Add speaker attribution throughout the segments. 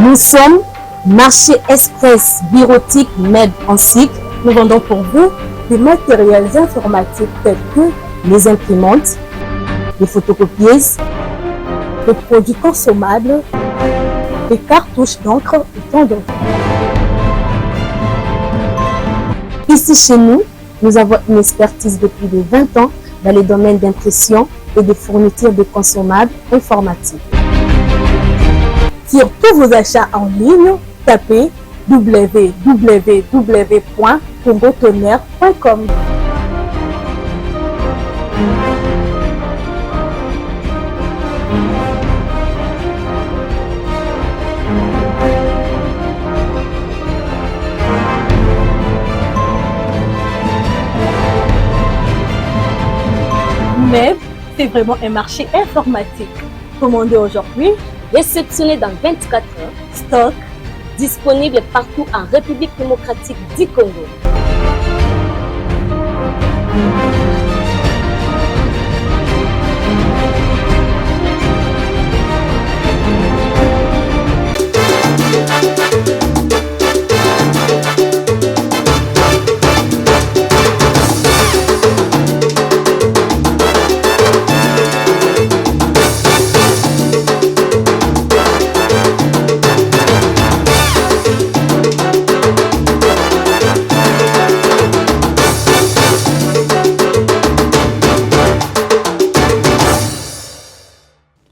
Speaker 1: Nous sommes Marché Express Bureautique MEB en cycle. Nous vendons pour vous des matériels informatiques tels que les imprimantes, les photocopieuses, les produits consommables, les cartouches d'encre et tant d'autres. Ici chez nous, nous avons une expertise de plus de 20 ans dans les domaines d'impression et de fourniture de consommables informatiques. Sur tous vos achats en ligne, tapez www.congotonnerre.com. MEB, c'est vraiment un marché informatique. Commandez aujourd'hui, réceptionné dans 24 heures, stock disponible partout en République démocratique du Congo.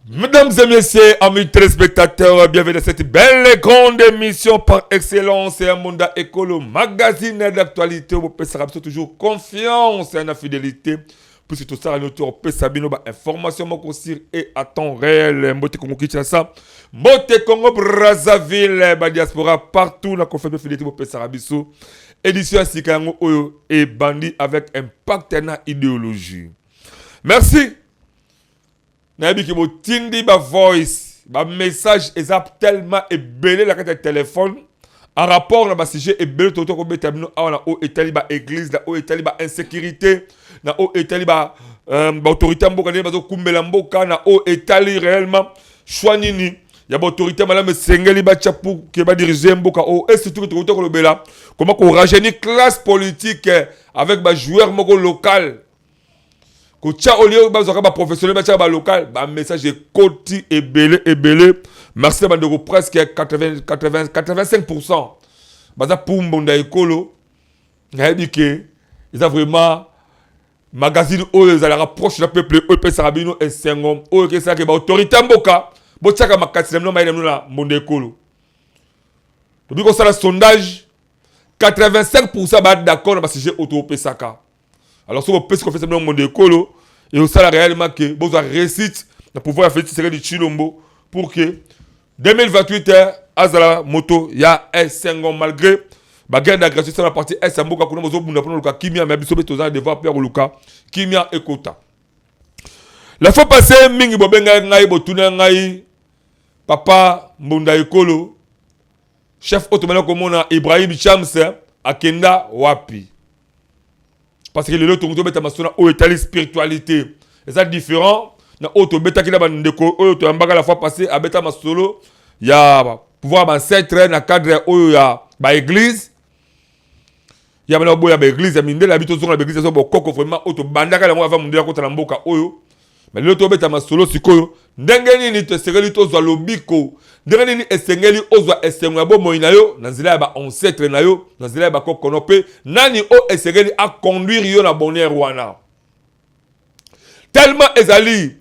Speaker 2: Mesdames et messieurs, amis téléspectateurs, bienvenue dans cette belle et grande émission par excellence et un monde écolo, magazine d'actualité. Vous pouvez savoir toujours confiance et la fidélité. Puis tout ça, notre Sabino, information et à temps réel. Mbote Congo Kinshasa, Mbote Congo Brazzaville, diaspora partout. La conférence de fidélité, vous pouvez savoir édition Sikango Oyo et Bandi avec un partenaire idéologie. Merci. Nabi ki mo tindi ba voice, ba message ezap tellement ébélé la carte de téléphone en rapport na ba sujet ébélé toto ko betamino na o etali ba église, na o etali ba insécurité, na o etali ba autorité mboka ne bazo kumbela mboka, na o etali réellement choix nini ya ba autorité malame sengeli ba chapu ke ba diriger mboka o et surtout to ko lobela comment ko rajeunir classe politique avec ba joueur moko local. Au lieu de professionnel, local, message est côté et belé. Merci de presque 85%. Pour Mbonda Ekolo, ils ont vraiment magazine où ils allaient rapprocher le peuple, eux, Sarabino et Sengom, eux, qui est autorité Mboka, Bochaka Makati, non, mais Mbonda Ekolo. Depuis qu'on a le sondage, 85% d'accord dans ce sujet auto-Pesaka. Alors, si vous pouvez faire ça dans le monde écolo, et au salaire réellement que vous avez réussite de pouvoir faire tirer du Chilombo pour que 2028 Azala moto ya S5 malgré la guerre d'agression sur la partie S Mboka kuna mozo bunda pour le Kimia mais biso beto za devoir père Luka Kimia ekota. La fois passée mingi bobenga ngai botuna ngai papa Mbonda Ekolo chef automane komona Ibrahim Chams akenda wapi. Parce que le lot de beta masona o etali spiritualité. Et ça différent na auto beta ki na bandeko o to ambaka la fois passée à beta masolo ya pouvoir ancêtre na cadre o ya ba église. Ya bana boya ba église ya minde la bito zonga ba église so bokoko vraiment auto bandaka la mo avant mundela kota na mboka oyo. Mais le lot beta masolo sikoyo ndenge nini te segeli to zo lobiko. Ndenge nini esengeli ozwa esengwa bo moina yo na nzela ya ba ancêtre na yo na nzela ya ba kokonope nani o esengeli a conduire yo na bonheur wana tellement ezali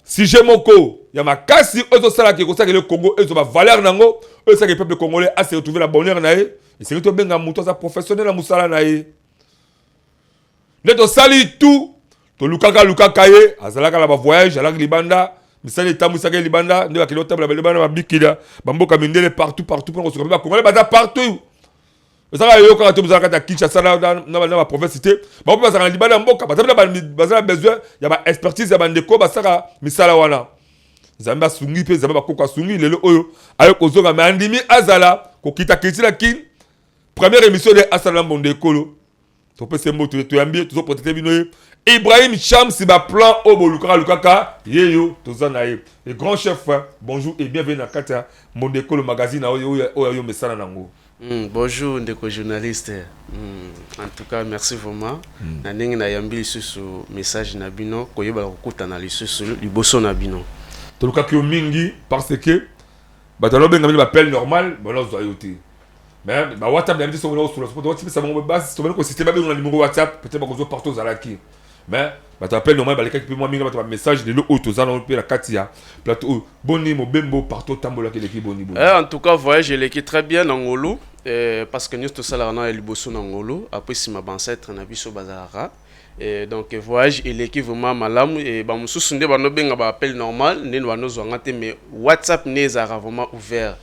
Speaker 2: sujet moko ya makasi ozo sala ki kosaka le Congo ezo ba valeur nango o saka le peuple congolais a se retrouver la bonheur na ye esengeli to benga muto za professionnel na musala na ye neto sali tout to lukaka ye azalaka la ba voyage alaka libanda misali tamu saka libanda nde bakilo table ba libanda ba bikida bamboka mindele partout pour ko se ba congolais baza partout ça yo quand tu vous arrêtes à Kinshasa dans la province cité ba ba za libanda mboka baza besoin ya ba expertise ya bandeko ba saka misala wana zamba sungi pe zamba koka sungi lelo oyo ayo kozonga mais andimi azala ko kita kitila kin première émission de Asala Mbonda Ekolo to pe sembo to yambi to protecter bino Ibrahim Cham c'est ba plan au bolukaka lukaka yeyo to zanaye le grand chef bonjour et bienvenue dans Kata Mondeko le magazine oyo mesana nango.
Speaker 3: Bonjour ndeko journaliste. En tout cas merci vraiment. Na ndenge na yambi lisusu message na bino koyeba kokutana lisusu liboso na bino.
Speaker 2: To lukaki mingi parce que batalo benga ba appel normal bon zo ayote. Mais bah WhatsApp d'habitude sur le WhatsApp ça mon base sur le système avec un numéro WhatsApp peut-être pas qu'on partout zalaki. Mais bah t'appelles normal bah les quelques mois mingi bah message de l'auto za on peut la katia plateau boni mo bembo partout tambola que l'équipe boni.
Speaker 3: En tout cas voyage l'équipe très bien en Ngolo parce que nous tout ça là on a liboso en Ngolo après si ma ancêtre na biso bazara. Et donc voyage et l'équipe vraiment malamu et bah mususu nde ba no benga ba appel normal ne no no zo ngate mais WhatsApp ne zara vraiment ouvert.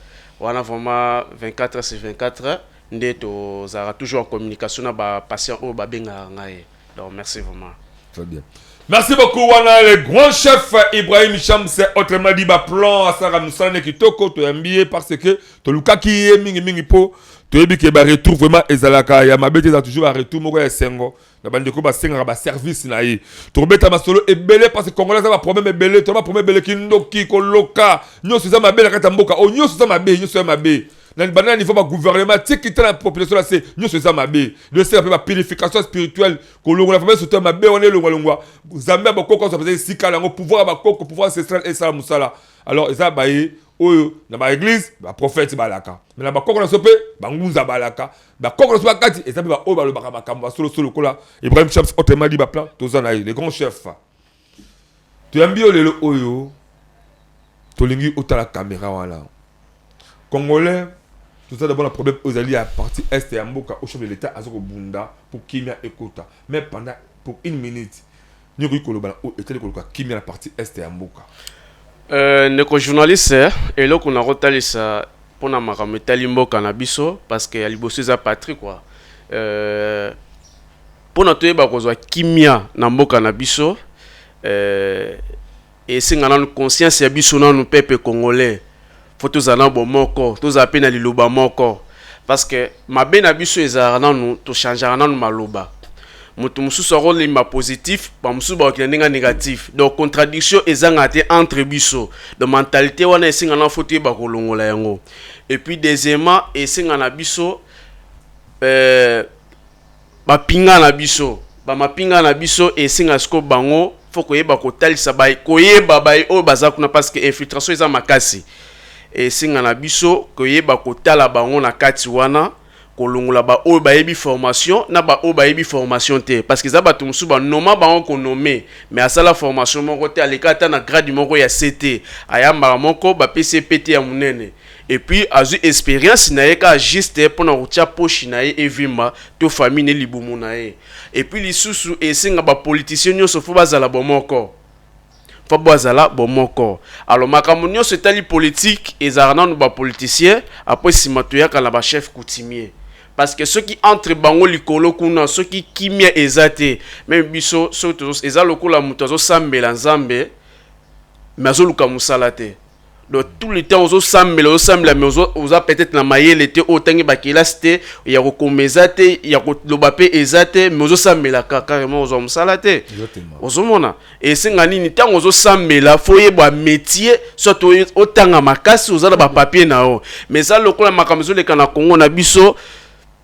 Speaker 3: On a vraiment 24 heures sur 24 heures. Nous avons toujours en communication avec les patients. Donc, merci vraiment.
Speaker 2: Très bien. Merci beaucoup, Wana, le grand chef Ibrahim Cham, c'est autrement dit, plan à Sarah Moussane qui toko, tu es MBA parce que tu as qui est mingi po, tu es qui retrouve vraiment Ezalaka, ya mabete za toujours retour moko ya sengo. Na bande ko ba senga ba service na yi. To beta masolo e belé parce que congolais ça va problème e belé, to ba problème belé ki ndoki ko loka. Nyo so za mabé la kata mboka, o nyo so za mabé, nyo so za mabé. Dans le banal niveau ba gouvernement qui la population là c'est nyo so za mabé. Le c'est un peu la purification spirituelle ko longo la famille so mabé on est longo. Zambia ba koko ça faisait sika la pouvoir ba koko pouvoir ancestral et ça musala. Alors ça ba yi oyo na ba église ba prophète balaka mais na ba koko na sope ba ngunza balaka ba koko na sope kati et ça ba o ba lo ba makambo solo kola Ibrahim Cham autrement dit ba plan tozana les grands chefs tu aimes bien le oyo to lingi otala caméra wala congolais tout ça d'abord le problème aux alliés à partie est et à mboka au chef de l'état azoko bunda pour kimia ekota mais pendant pour une minute ni ko koloba o était ko kimia la partie est et à mboka.
Speaker 3: Neko journaliste et là qu'on a retali ça pour na makametali mboka na biso parce que aliboso za patrie quoi pour na toyeba kozwa kimia na mboka na biso et singa na conscience ya biso na no peuple congolais faut tozana bo moko tozape na liloba moko parce que mabe na biso ezara na no to changer na no maloba mutu mususu rôle ma positif ba mususu ba okenda négatif donc contradiction ezanga te entre biso de mentalité wana esinga na faut ba kolongola yango et puis deuxièmement esinga na biso ba pinga na biso ba mapinga na biso esinga sko bango faut koyeba kotalisa ba koyeba ba o bazakuna parce que infiltration eza makasi esinga na biso koyeba kotala bango na kati wana kolongola ba o ba yebi formation na ba o ba yebi formation te parce que za ba tumsu ba noma ba on nommé mais à ça la formation moko te aleka ta na grade moko ya CT ayamba moko ba PCPT ya munene et puis azu expérience na yeka juste pour na rotia poche na ye evima to famille ne libumu na ye et puis lisusu esinga ba politicien nyo so fo bazala bomoko fo bazala bomoko alors makambo nyo so tali politique ezarana no ba politicien après simatoya kala ba chef coutumier parce que ceux qui entrent bango likolo kuna ceux qui kimia ezate même biso ceux tous ezaloko la muto sambela nzambe mais azoluka musala te donc tout le temps ozo sambela mais oza peut-être na mayele te otangi bakela te ya kokomeza te ya koloba pe ezate mais ozo sambela carrément ozo musala te ozo mona et singa nini tango ozo sambela foye ba métier soit otanga makasi ozala ba papier na o mais ça lokola makamzo le kana Congo na biso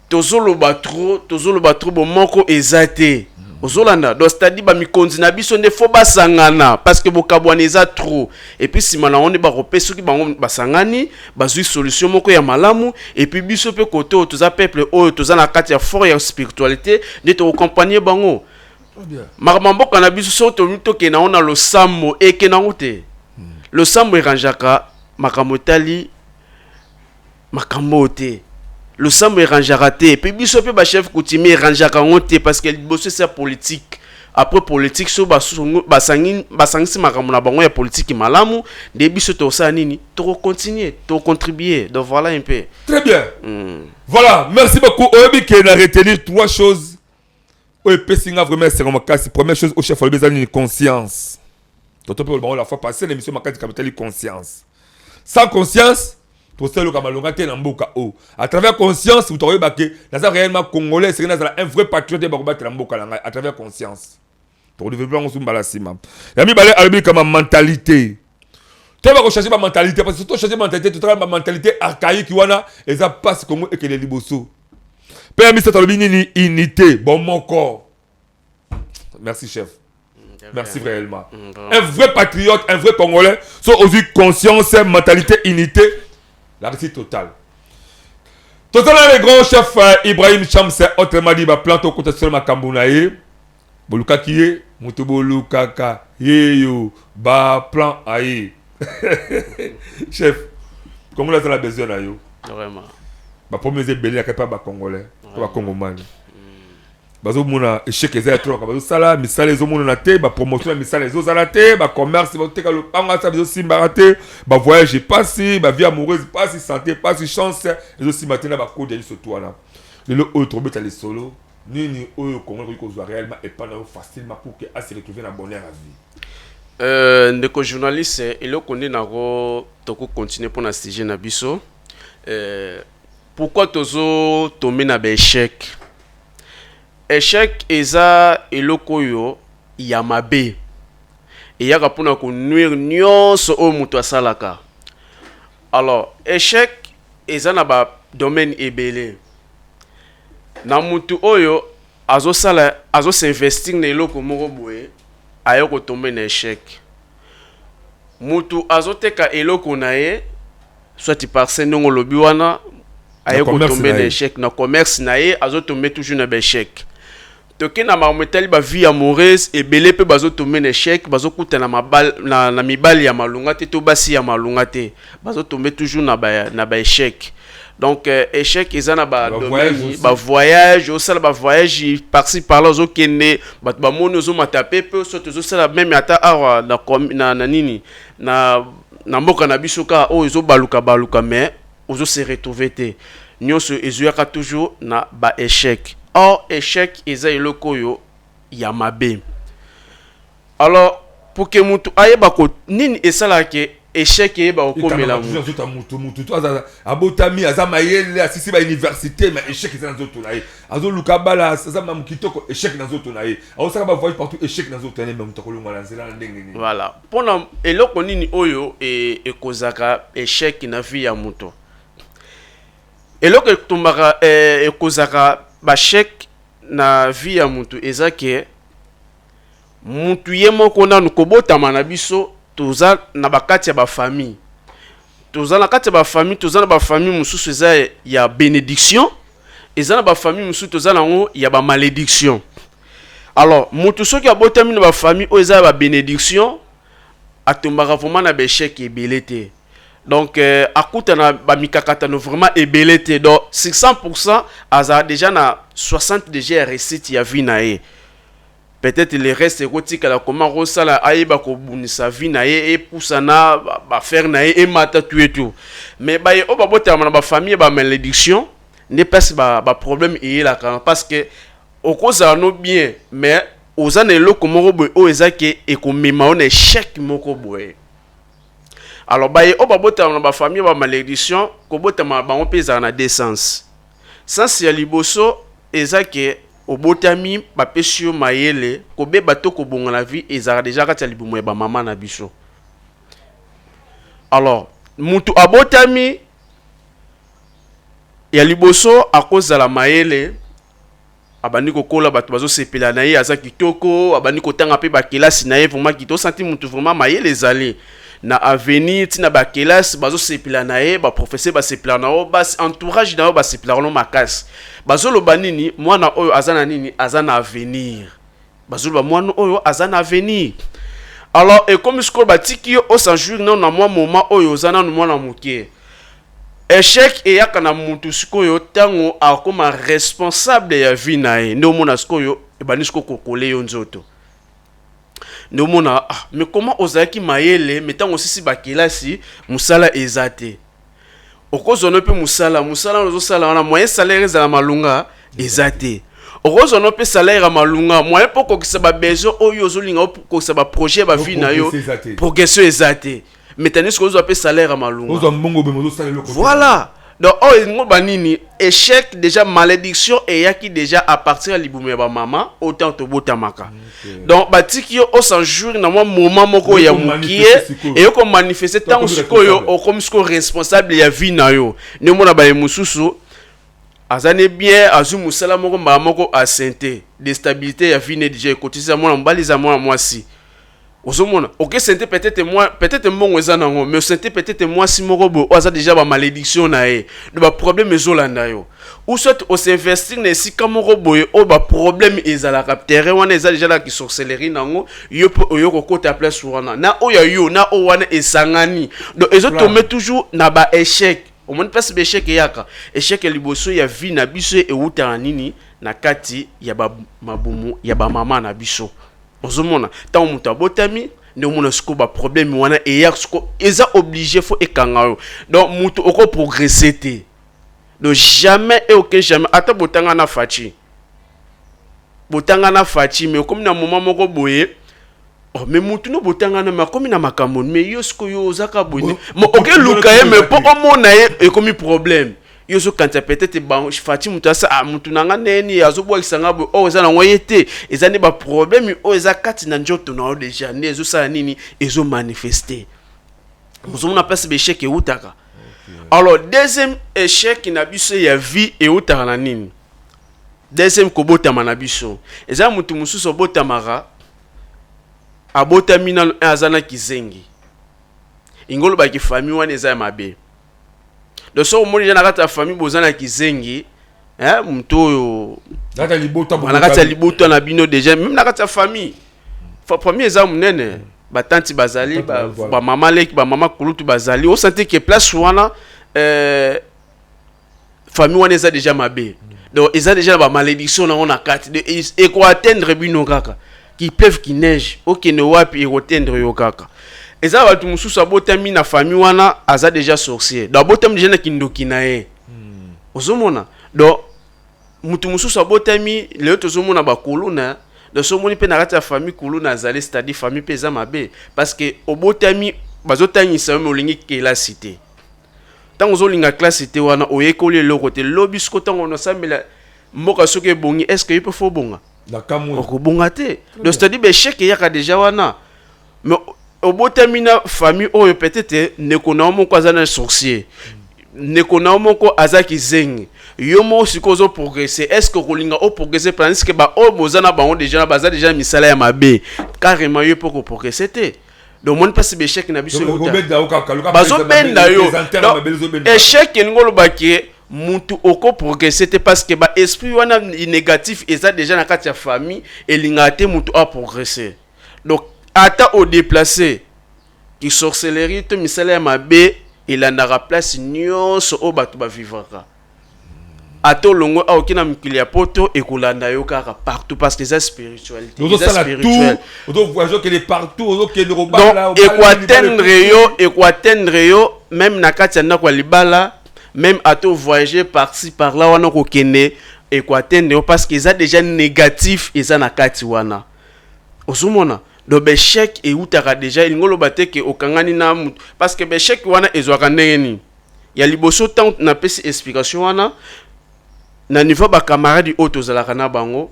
Speaker 3: tozolo batro bo moko ezate ozolanda donc c'est-à-dire ba mikonzi na biso ne faut basangana parce que bokabwana eza trop et puis simana on ba repesa ki bango basangani bazui solution moko ya malamu et puis biso pe côté toza peuple oyo toza na kati ya fort ya spiritualité ne to accompagner bango makambo na biso so to ke na ona lo sambo e ke na ngote le sambo eranjaka makamotali makambote le sambo erangera te puis biso pe ba chef coutumier erangera ngote parce que bosse c'est politique après politique so basangisi makambo na bango ya politique malamu de biso to sa nini to continuer to contribuer donc voilà un peu
Speaker 2: très bien voilà merci beaucoup obi qui a retenir trois choses o pesinga vraiment c'est comme casse première chose au chef besoin d'une conscience toto pe la fois passée l'émission makati capital conscience sans conscience ça le kamalonga te na mboka o à travers conscience vous t'aurez baqué naza réellement congolais c'est un vrai patriote ba kobattre na mboka langa à travers conscience pour développer on sumbala sima yami balé albi comme mentalité tu vas rechercher ma mentalité parce que tu chercher mentalité tu travailles ma mentalité archaïque wana et ça passe comme et que les liboso père mi ça ni unité bon mon corps merci chef. Merci réellement. Un vrai patriote, un vrai Congolais, sont aussi conscience, mentalité, unité, la réussite totale. Totalement le grand chef Ibrahim Chamse, autrement dit, plante au côté de ma Kambounaye, Boluka Kiye, Moutoboluka Ka, Yeyo, Ba Plan Aye. Chef, Congolais, ça a besoin de yo.
Speaker 3: Vraiment.
Speaker 2: Ma première belé, il n'y a pas de Congolais, pas de Congolais. Bazo mona échec ezala trop bazo sala misala ezo mona na te ba promotion misala ezo sala te ba commerce ba teka lo panga sa bezo simba te ba voyage passi ba vie amoureuse passi santé passi chance ezo simba te na ba code ya surtout là le autre beta les solo ni oyo Congo ko zo réellement et pas facilement pour que à se retrouver na bonheur à vie
Speaker 3: ndeko journaliste et le connaît na go toko continuer pour na sujet na biso pourquoi tozo tomber na ba échec. Échec eza eloko yo ya mabe eyaka mpona konuire nyonso oyo moto asalaka. Alors échec eza na badomaine ebele na motu oyo s'investir na eloko moko boye aye kotombe na échec. Motu azoteka eloko na ye soit parce ndongo lobi wana aye kotombe na échec na commerce na ye azotombe toujours na échec. Toke na mametali ba vie amoureuse et belé pe bazo tomber échec bazo kuta na mabal na mibali ya malunga te to basi ya malunga te bazo tomber toujours na ba échec. Donc échec ezana ba domaine ba voyage au sala ba voyage par-ci par-là zo kende ba moni zo matape pe so to zo sala même ata awa na nini na mboka na biso ka o zo baluka mais ozo se retrouver te nyonso ezuaka toujours na ba échec. Or échec eza eloko yo ya mabe. Alors pour que mutu ayeba ko nini esala ke échec yeba okomela
Speaker 2: mutu to abotami azama yele asisi ba université mais échec eza nzoto na ye azo luka bala azama mukitoko échec na nzoto na ye azosaka ba voyage partout échec na nzoto na ye mutu kolonga na nzela ndenge ni.
Speaker 3: Voilà pona eloko nini oyo ekozaka échec na vie ya mutu eloko tumbaka ekozaka ba chèque na vie ya mutu ezake mutu ye moko nanu kobotama na biso toza na bakati ya ba famille toza na kati ya ba famille toza na ba famille mususu eza ya bénédiction eza na ba famille mususu toza nango ya ba malédiction. Alors mutu soki abotami na ba famille o eza ba bénédiction atombaka vraiment na ba chèque ebele te. Donc akuta na ba mikakata no vraiment ebelete donc 600% aza déjà na 60 déjà réussite ya vie na ye. Peut-être le reste érotique la comment rosala ayeba ko bunisa vie na ye et poussana ba faire na ye et mata tout. Mais ba o ba bota na ba famille ba malédiction n'est pas ba problème et la parce que au cause no bien mais ozana eloko moko boy o ezake e ko mema on échec moko boy. Alors baye o babota na ba famille ba malédiction ko bota ma bango pesa na deux sens. Sens ya liboso ezake obotami ba pesio mayele ko be bato ko bonga la vie ezara déjà kati ya libumu ya ba mama na biso. Alors mutu abotami ya liboso akoza la mayele abandi kokola bato bazo sepela na ye aza kitoko abandi kotanga pe ba kelasi na ye vraiment kito senti mutu vraiment mayele ezali na avenir tina ba kelasi bazo sepela na ye ba professeur ba sepela na o bas entourage na o ba sepela no makasi bazo loba nini mwana oyo azana nini azana avenir bazo loba mwana oyo azana avenir. Alors et comme ce ko batiki o sanjour non na moi moment oyo azana no mwana muke échec et yakana mutu sikoyo tango akoma responsable ya vie na ye ndo mona sikoyo ebanisko kokole yo nzoto ndo mona mais comment ozaki mayele metango sisi bakelasi musala ezate okozono pe musala nozo sala wana moyen salaire za malunga ezate okozono pe salaire ya malunga moyen poko kisaba besoin oyo ozolinga ko kisaba projet ba vie na yo progression ezate maintenant ce que vous appelez salaire à malunga
Speaker 2: Ozo mbongo be mozo salaire.
Speaker 3: voilà. Donc, oh, ngo banini échec déjà malédiction et yaki déjà à partir de l'ibumé ba maman autant to botamaka. Donc batiki yo o sans jour na moi moment moko ya mukie et yo ko manifester tant siko yo o comme siko responsable ya vie na yo. Ne mona ba mususu azane bien azu musala moko ba moko a santé déstabilité ya vie ne déjà kotisa mona mbaliza moi si. Ozomona OK santé peut-être mon ezanango mais santé peut-être moi si moko bo oza déjà ba malédiction na e de ba problème ezolanda yo ou soit on s'investir na si kamoko boye o ba problème ezala capter wana eza déjà la ki sorcellerie nango yo ko kota place wana na o ya yo na o wana esangani donc ezo tomber toujours na ba échec au monde passe ba échec yaka échec liboso ya vie na biso e uta nini na kati ya ba mabumu ya ba mama na biso. Ozomona tant muta botami ne mona sko ba problème wana et yak sko eza obligé faut ekanga yo donc mutu oko progresser té donc jamais et aucun jamais ata botanga na fachi mais comme na moment moko boye oh mais mutu no botanga na comme na makamon mais yo sko yo zaka boye mo OK luka ye mais pour omona ye e comme problème yo so quand peut-être ba fati mutu asa mutu nanga neni azo bo kisanga bo o eza na ngoyete eza ne ba problème o eza kati na njoto na déjà ne ezo sa nini ezo manifester vous on appelle ce échec et utaka. Alors deuxième échec na biso ya vie et utaka na nini deuxième ko botama na biso eza mutu mususu botamara abotami na azana kizengi ingolo ba ki famille wana eza mabe. De so mo déjà na kata famille bozana kizengi mto
Speaker 2: Data libota
Speaker 3: na kata libota na bino déjà même na kata famille famille eza munene ba tanti bazali ba mama leki ba mama kulutu bazali o santé que place wana famille wana eza déjà mabe donc eza déjà ba malédiction na on a kati et ko atteindre bino kaka qui pleuve qui neige OK ne wapi et atteindre yo kaka. Eza batu mususu abotami na famille wana aza déjà sorcier. Donc abotami déjà na kindoki na ye. Ozomona. Donc mutu mususu abotami leo tozomona ba kuluna. Donc somoni pe na kati ya famille kuluna azali c'est-à-dire famille peza mabe parce que obotami bazotangisa yo olingi ke la cité. Tant ozolinga classe cité wana oyekoli le côté lobisko tango no sambela mboka soke bongi est-ce que il peut faut bonga?
Speaker 2: La kamwe.
Speaker 3: Okobonga te. Donc c'est-à-dire be chèque yaka déjà wana. Mais au botamina famille oyo peut-être ne kona moko azana sorcier ne kona moko azaki zengi yo mo sikozo progresser est-ce que kolinga o progresser parce que ba o bozana bango déjà baza déjà misala ya mabe carrément yo pour progresser te donc mon passe échec na biso bazo benda yo échec ngolo baki mutu oko progresser te parce que ba esprit wana négatif eza déjà na kati ya famille elinga te mutu a progresser donc ata au déplacé qui sorcellerie to misala ya mabe elandaka place nyonso o bato ba vivaka ato longo a okina mikili ya poto ekolanda yo kaka partout parce que c'est spiritualité
Speaker 2: c'est spirituel on voit que les partout on que le robala
Speaker 3: donc atteindre yo même na kati na kwa libala même ato voyager par-ci par-là wana ko kende atteindre yo parce que ça déjà négatif et ça na kati wana osumona. Donc échec et utaka déjà il ngolo bateke okangani na parce que échec wana ezwaka ndengeni ya liboso tant na pesi explication wana na niveau ba camarade auto zalaka na bango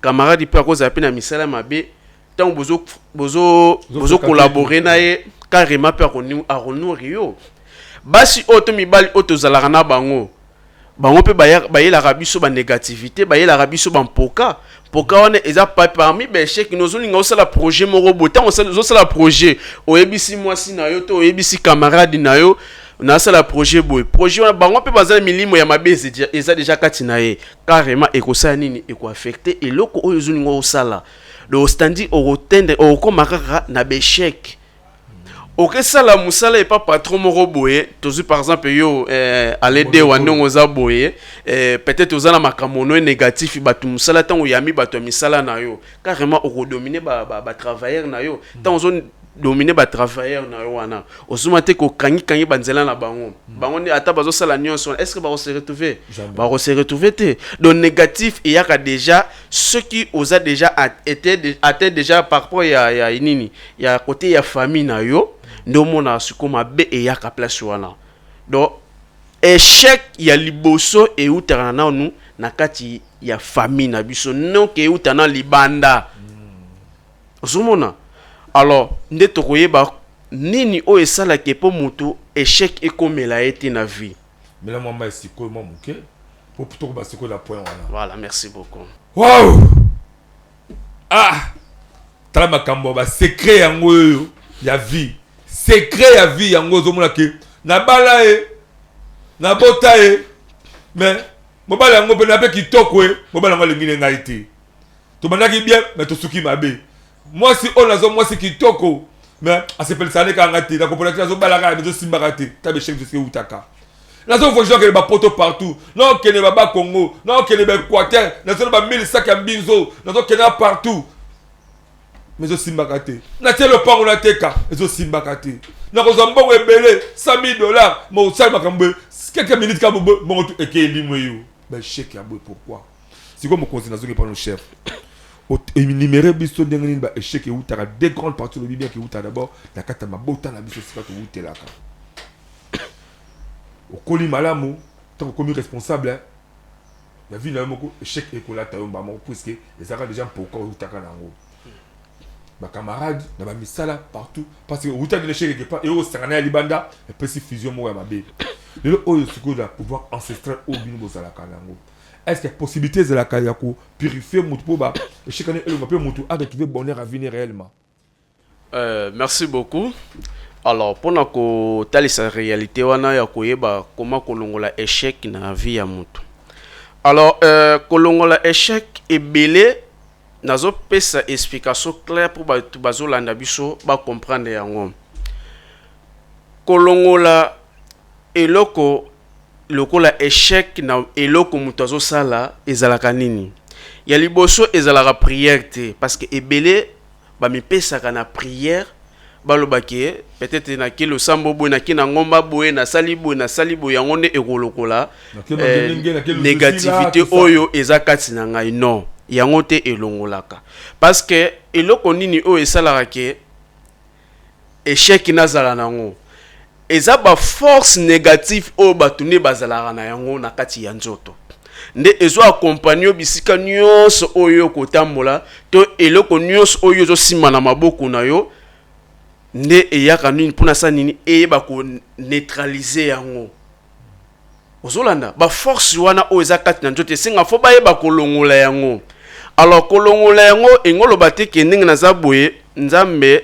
Speaker 3: camarade pe akoza pe na misala mabe tant bozo collaborer na ye carrément pe akonu rio basi auto mibali auto zalaka na bango pe bayela biso ba négativité bayela biso ba mpoka poka wana eza pas parmi ba échec nous olinga osala projet moko botan osala projet oyebisi mwasi na yo to oyebisi camarade na yo na sala projet boy projet wana bango pe bazala milimo ya mabeze eza déjà kati na ye carrément ekosala nini eko affecter eloko oyo ozolinga osala do standi orotendre okomaka na ba échec. OK ça la musala est pas patron moko boye tozu par exemple yo aller de wandongo za boye peut-être ozana makamono négatif batu musala tango yami batu misala na yo carrément oko dominer ba travailleur na yo tant ozo dominer ba travailleur na yo wana ozuma te ko kangi banzela na bango ni ata bazo sala nyonso est-ce que ba se retrouver ba se retrouver te donc négatif et yaka déjà ceux qui osa déjà été déjà par rapport ya nini ya côté ya famille na yo ndomona sukoma be eyaka place wana. Donc échec ya liboso e utana na nous na kati ya famille na biso non ke utana libanda. Ozomona. Alors nde tokoyeba nini o esala ke po mutu échec ekomela ete na vie.
Speaker 2: Mais là moi c'est quoi moi OK pour plutôt ba c'est quoi la point wana.
Speaker 3: Voilà, merci beaucoup.
Speaker 2: Wow! Ah! Tala makambo ba secret yango ya vie. Secret ya vie yango zomona ke na bala na bota mais mobala yango pe na pe kitoko mobala yango lingine ngai te. To bandaki bien mais to suki mabe. Moi si on azo moi si kitoko mais a se pele sane ka ngati na kopona ki azo bala ka mais zo simba kate tabe chef de ce utaka. Nous avons que les poteaux partout. Non, que les Baba Congo. Non, que les Équateur. Nous avons 1000 sacs à Binzo. Nous avons que les partout. Mais aussi Mbakate. Nous avons le pan on a teka. Mais aussi Mbakate. Nous avons un bon rebelle. $100,000. Mon sac Makambe. Quelques minutes quand vous mon tout et qui est limouillou. Ben chèque à bout pourquoi? C'est quoi mon conseil dans par le chef? Énumérer biso d'engagement ba échec et où tu as des grandes parties de bien qui où tu as d'abord la carte ma botan la biso c'est où tu es là. Au coli malamu tant que responsable la vie na moko échec et colata yomba moko puisque les arabes déjà pourquoi ou taka nango ma camarade na ba misala partout parce que ou ta de échec quelque part et au sangana libanda et petit fusion mo ya mabe le oyo siko da pouvoir ancestral au bino bozala kanango est-ce qu'il y a possibilité de la kayako purifier mutu po ba échec ne elo mape mutu a retrouver bonheur à venir réellement.
Speaker 3: Merci beaucoup. Alors, pour nous talisa réalité wana ya koyeba comment kolongola échec na vie ya mutu. Alors, kolongola échec et belé nazo pesa explication claire pour ba bazolanda biso ba comprendre yango. Kolongola eloko lokola échec na eloko mutu azosala ezalaka nini? Ya liboso ezalaka prière te parce que ebelé ba mipesaka na prière balobaki peut-être na kilo sambo boy na kina ngomba boy na salibo yango ne ekolokola négativité oyo ezakati na ngai non yango te elongolaka parce que eloko nini oyo esalaka ke échec nazala nango eza ba force négative oyo batune bazalaka na yango na kati ya nzoto nde ezo accompagner bisika nyonso oyo kotambola to eloko nyonso oyo zo sima na maboko na yo nde eyaka nini pona sa nini eyeba ko neutraliser yango ozolanda ba force wana o ezakati na nzoto singa fo ba yeba kolongola yango alors kolongola yango engolo bateke ndenge na zaboye nzambe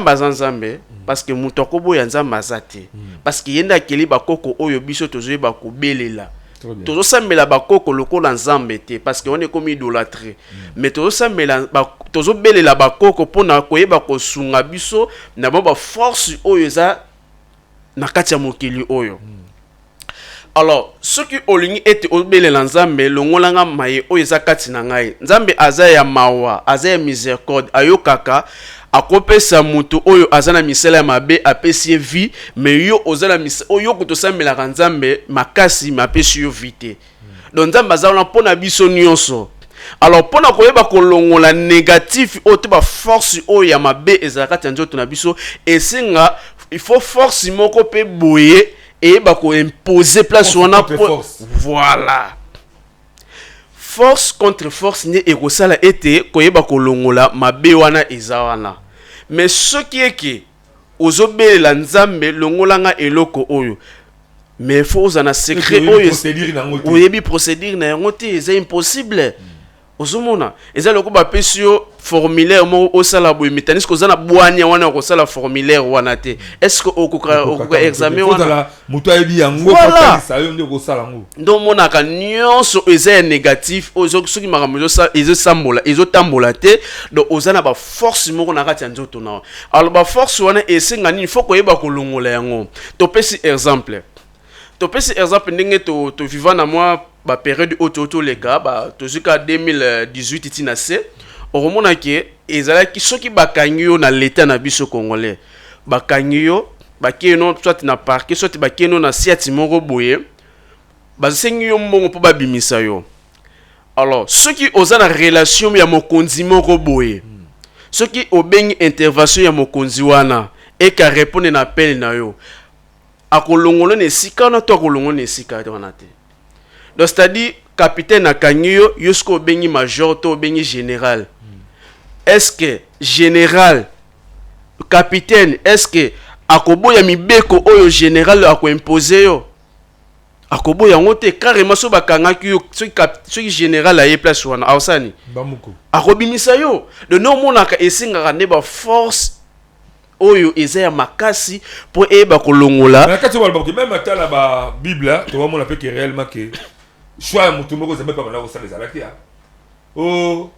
Speaker 3: azanzambe parce que muto koboya nzambe azate parce que yenda keli bakoko oyo biso tozoyeba kobelela tozo sambela bakoko lokola nzambe te parce que on est comme idolâtré mais tozo sambela tozo belela bakoko pona koyeba kosunga biso na ba force oyo za na kati ya mokili oyo. Alors ce qui olingi ete obelela nzambe longolanga maye oyo za kati na ngai nzambe aza ya mawa aza ya miséricorde ayokaka akopesa mutu oyo azana misela ya mabe apesi vie mais yo ozala misela oyo kotosambela nzambe makasi mapesi yo vite donc nzambe azala pona biso nyonso. Alors pona koyeba kolongola négatif oyo ba force oyo ya mabe ezakati nzoto na biso esenga il faut force moko pe boye et ba ko imposer place wana voilà force contre force ne ekosala ete koyeba kolongola mabe wana ezawana mais ce qui est que ozobelela nzambe longolanga eloko oyo mais faut uzana secret oyo oyebi procédure na yango te c'est impossible ozomona eza loko ba pesio formulaire mo osala boy métanisme kozana bwanya wana kosala formulaire wana te est-ce que okuka examen wana
Speaker 2: muto ayebi yango patalisa yo nde kosala ngo
Speaker 3: ndo mona ka nyonso eza négatif ozo soki makambo ezo sambola ezo tambola te donc ozana ba force moko na kati ya nzoto na alors ba force wana esenga nini faut koyeba kolongola yango to pesi exemple ndenge to vivant na moi ba période auto les gars ba to jusqu'à 2018 itina se oromona ke ezala ki soki bakangi yo na l'état na biso congolais bakangi yo bakeno soit na parquet soit bakeno na siati moko boye basengi yo mbongo po babimisa yo alors soki ozana relation ya mokonzi moko boye soki obengi intervention ya mokonzi wana et ka répondre na appel na yo akolongolo ne sika na to akolongolo ne sika wana te. Donc c'est-à-dire capitaine akanyo yosko bengi major to bengi général. Est-ce que général capitaine est-ce que akoboya mibeko oyo général ako imposer yo akoboya ngote carrément so bakangaki yo soki général aye place wana awsani
Speaker 2: bamuko
Speaker 3: akobimisa yo de no monaka esingaka ne ba force oyo eza ya makasi po eba kolongola
Speaker 2: na kati wala ba même atala ba bible to mona pe que réellement que choix mutu moko zembe pa bana ko sala ezalaki ya oh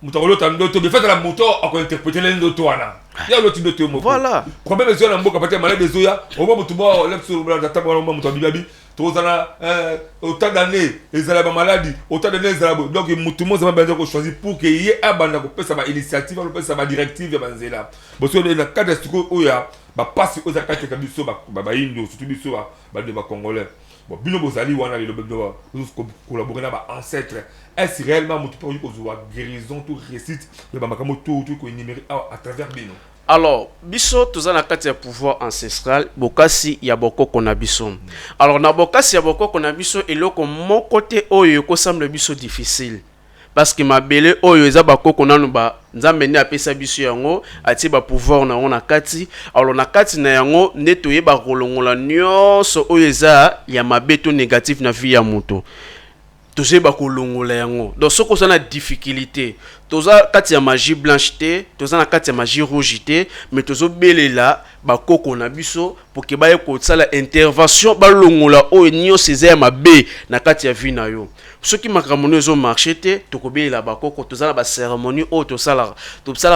Speaker 2: mutakolo tandoto be fait la moto ako interpréter les ndoto wana ya lo tindoto moko
Speaker 3: voilà
Speaker 2: problème est na mboka patia malade zoya au moment mutu ba lep sur bla data ba mutu bibabi tozana autant d'années ezala ba maladie autant d'années ezala donc mutu mo zama benza ko choisir pour que yé abanda ko pesa ba initiative ko pesa ba directive ya banzela bo so na cadre stuko oya ba passe aux akate ka biso ba indo surtout biso ba de ba congolais bon bino bozali wana le bedo collaborer na ba ancêtre est-ce réellement mutu pour ko zo guérison tout récite de ba makamo tout ko énumérer à travers bino.
Speaker 3: Alors, biso tozana kati ya pouvoir ancestral, bokasi ya boko kona biso. Alors na bokasi ya boko kona biso eloko mon côté oyo ko semble biso difficile. Parce que mabele oyo eza bakoko nanu ba nzambe ne apesa biso yango ati ba pouvoir na ona kati. Alors na kati na yango nde toyeba kolongola nyonso oyo eza ya mabeto négatif na vie ya moto. Tozeba kolongola yango. Donc soko sana difficulté. Toza kati ya magie blanche te, toza na kati ya magie rouge te, mais tozo belela ba koko na biso pour que baye ko sala intervention ba longola o nyo seza mabe na kati ya vie na yo. Soki makamoni zo marché te, tokobelela ba koko toza na ba cérémonie o to sala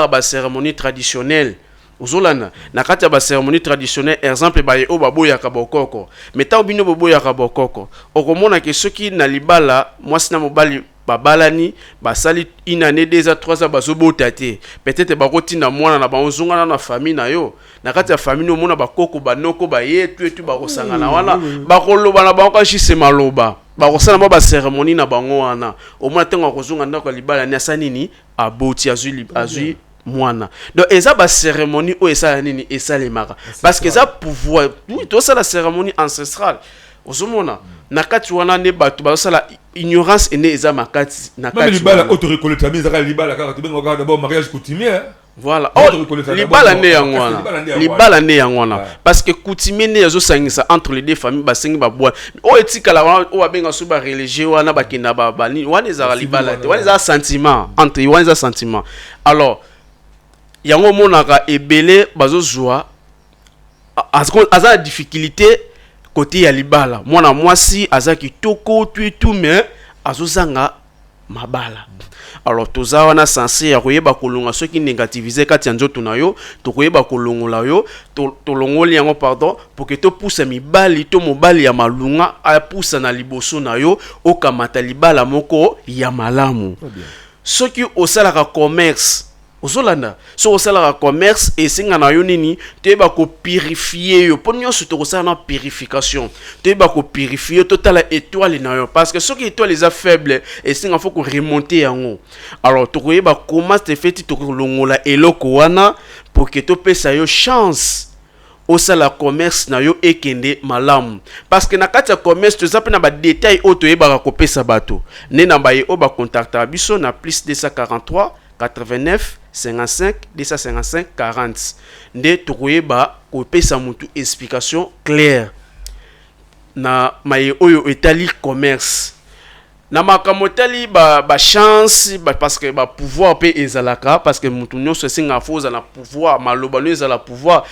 Speaker 3: ba cérémonie traditionnelle. Ozolana na kati ya ba cérémonie traditionnelle exemple ba o baboya ka bokoko mais ta obino boboya ka bokoko okomona ke soki na libala mwasi na mobali babalani basali une année 2 à 3 ans bazobota te peut-être bakotina mwana na banzonga na famille na yo na kati ya famille omona bakoko banoko bayetu etu bakosanga na wana bakoloba na banko jise maloba bakosala ba cérémonie na bango wana omona tengo kozonga ndako libala ni asanini aboti azui mwana. Donc eza ba cérémonie o esa nini esa le mara parce que ça pouvoir oui to ça la cérémonie ancestrale ozomona na kati wana ne batu ba sala ignorance ene eza makati na kati
Speaker 2: libala auto recollecter mais eza libala kaka to benga d'abord mariage coutumier
Speaker 3: voilà libala ne yangwana libala ne yangwana parce que coutumier ne yazo sangisa entre les deux familles ba sengi ba bois o etikala wana o benga so ba religieux wana ba kina ba bani wana eza libala te wana eza sentiment entre wana eza sentiment. Alors yango monaka ebele bazozwa aza difficulté côté ya libala mwana mwasi aza kitoko tout mais azozanga mabala. Alors toza wana sensé ya koyeba kolonga soki négativiser kati ya nzoto na yo tokoyeba kolongola yo tolongoli yango pardon pour que to pousse mibali to mobali ya malunga a pousse na liboso na yo okamata libala moko ya malamu. Soki osalaka commerce ozolanda so osala commerce et singa na yo nini teba ko purifier yo ponyo surtout osala na purification teba ko purifier total étoile na yo parce que soki étoile les a faible et singa faut ko remonter yango. Alors to koyeba comment te fait to longola eloko wana pour que to pesa yo chance osala commerce na yo ekende malamu parce que na kati ya commerce to zape na ba détail o to yeba ko pesa bato ne na ba ye o ba contacta biso na plus 243 89 55 255 40 nde tokoyeba kopesa mutu explication claire na maye oyo etali commerce na makamotali ba chance parce que ba pouvoir pe ezalaka parce que mutu nyonso singa foza na pouvoir maloba no ezala pouvoir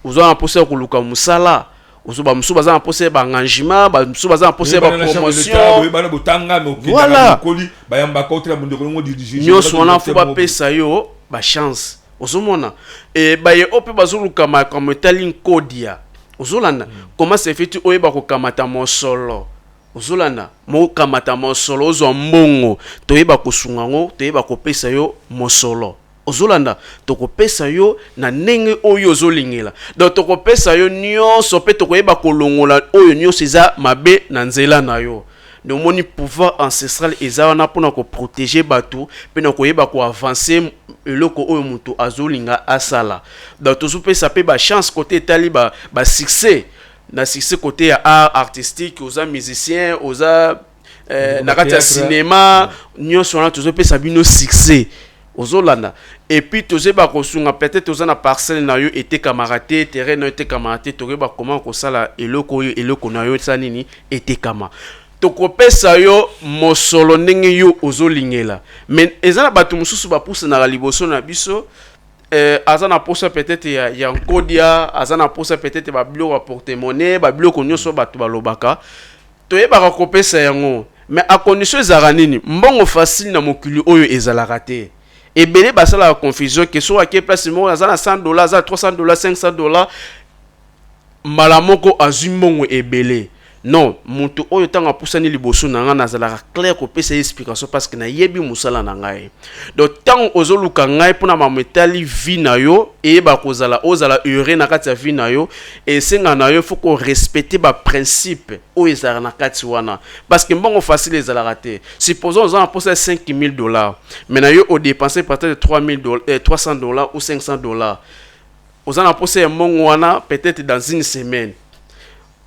Speaker 3: uzana poser koluka musala uzuba musuba za pose ba engagement ba musuba za pose ba promotion
Speaker 2: ba botanga mais
Speaker 3: voilà
Speaker 2: koli ba yamba kotra mundo ko ngodi
Speaker 3: nyonso wana fo ba pesa yo ba chance ozomona et ba ye ope bazuluka ma comme tali nkodia ozolanda comment c'est fait oyeba ko kamata mosolo ozolanda mo kamata mosolo ozo mbongo toyeba kosunga ngo toyeba ko pesa yo mosolo ozolanda tokopesa yo na ndenge oyo ozolingela donc tokopesa yo nyonso pe tokoyeba kolongola oyo nyonso eza mabe na nzela na yo de moni pouvoir ancestral ezana pona ko protéger bato pe na ko yeba ko avancer eloko oyo mutu azolinga asala donc toujours pe ça peut ba chance côté tali ba succès na succès côté ya art artistique aux musiciens aux na kati ya cinéma nyonso wana toujours pe ça bino succès ozolanda et puis toze ba kosunga peut-être toza na parcelle na yo était camarade terrain na était camarade toke ba comment ko sala eloko na yo sa nini était kama to kopesa yo mosolo ndenge yo ozolingela mais ezana batu mususu ba pousse na liboso na biso azana posa peut-être ya nkodia azana posa peut-être ba biloko porte-monnaie ba biloko nyonso batu balobaka toyeba kopesa yango mais à condition ezala nini mbongo facile na mokili oyo ezalaka te ebele basala la confusion que soit à place mo azana $100 azana $300 $500 malamoko azumongo ebele non mutu oyo tanga pusani liboso na nga nazala clair ko pesa explication parce que na yebi musala na ngai donc tant ozoluka ngai pona mametali vie na yo e ba kozala ozala heureux na kati ya vie na yo et senga na yo faut qu'on respecter ba principe o ezala na kati wana parce que mbongo facile ezala raté supposons on a posé $5,000 mais na yo o dépenser peut-être $300 ou $500 on a posé mbongo wana peut-être dans une semaine.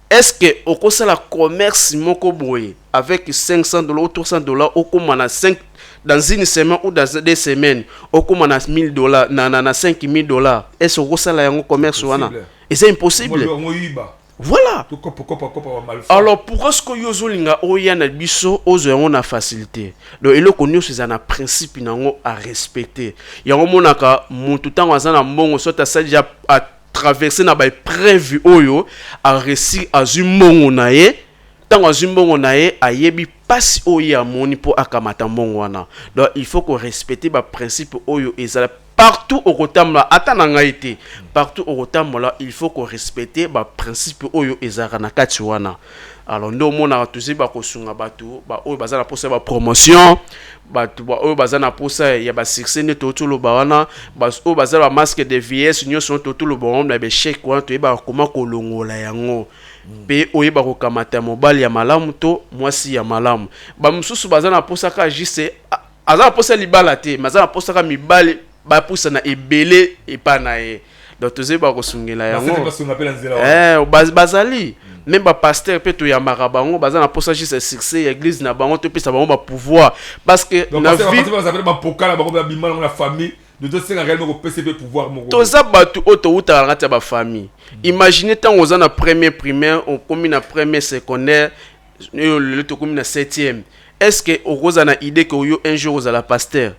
Speaker 3: Est-ce que au cours de la commerce moko boye avec $500 ou $300 au cours 5 dans une semaine ou dans 2 semaines au cours de $1,000 na $5,000 est-ce au cours de la commerce wana et c'est impossible. Voilà. Alors pourquoi est-ce que yozolinga oyana biso ozo yango na facilité donc eloko nyonso eza na principe nango à respecter yango monaka mutu tango azana mbongo sota saja à traverser na ba prévu oyo a réussi azumongo na ye tango azumongo na ye ayebi pasi oyo amoni po akamata mbongo wana donc il faut qu'on respecte ba principe oyo ezala partout au rotamla atananga été partout au rotamla il faut qu'on respecte ba principe oyo ezala na kati wana alors ndo mona tuzi ba kosunga batu ba oyo bazana posa ba promotion batu ba oyo bazana posa ya ba succès ne totolo ba wana ba oyo bazana masque de vieillesse nyonso totolo ba on ba chèque wana to ba comment ko longola yango pe oyo ba ko kamata mobile ya malamu to mwasi ya malamu ba mususu bazana posa ka juste azana posa libala te mazana posa ka mibale ba pousa na ebele epana e donc tuzi ba kosungela yango bazali même ba pasteur peut to ya marabango bazana posa juste succès église na bango to pesa bango ba pouvoir parce que
Speaker 2: na vie ça s'appelle ba pokala ba bimala na famille de deux c'est réellement ko PCP pouvoir mo
Speaker 3: to za batu auto uta ngata ba famille imaginez tant aux na premier primaire on commis na premier secondaire le to commis na 7e est-ce que okoza na idée que yo un jour aux la pasteur